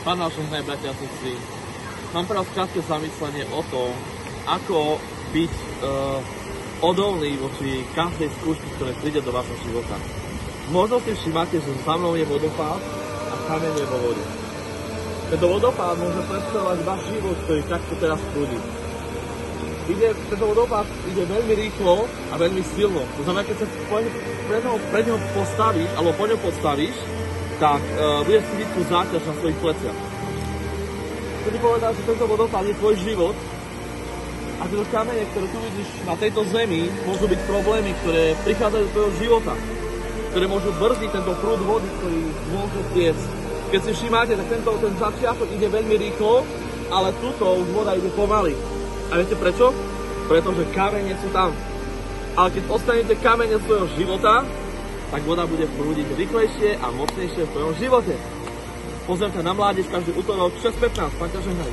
Pán náš žehnaj, bratia a sestry, mám pre vás krátke zamyslenie o tom, ako byť odolný voči každej skúške, ktoré príde do vášho života. Možno si všimáte, že za mnou je vodopád a kameň je vo vode. Tento vodopád môže predstavovať váš život, ktorý takto teraz prúdi. Tento vodopád ide veľmi rýchlo a veľmi silno. To znamená, keď sa pred ňou postavíš, alebo po ňom postavíš, tak budeš cítiť tú záťaž na svojich pleciach. Chcem ti povedať, že tento vodopád je tvoj život a tieto kamene, ktoré tu vidíš na tejto zemi, môžu byť problémy, ktoré prichádzajú do tvojho života, ktoré môžu brzdiť tento prúd vody, ktorý môže tiecť. Keď si všimáte, tak ten začiatok ide veľmi rýchlo, ale tuto už voda ide pomaly. A viete prečo? Pretože kamene sú tam. Ale keď odstanete kamene z svojho života, tak voda bude prúdiť rýchlejšie a mocnejšie v tvojom živote. Pozrite na mládež každý útorok 6:15. Pán ťa žehnaj.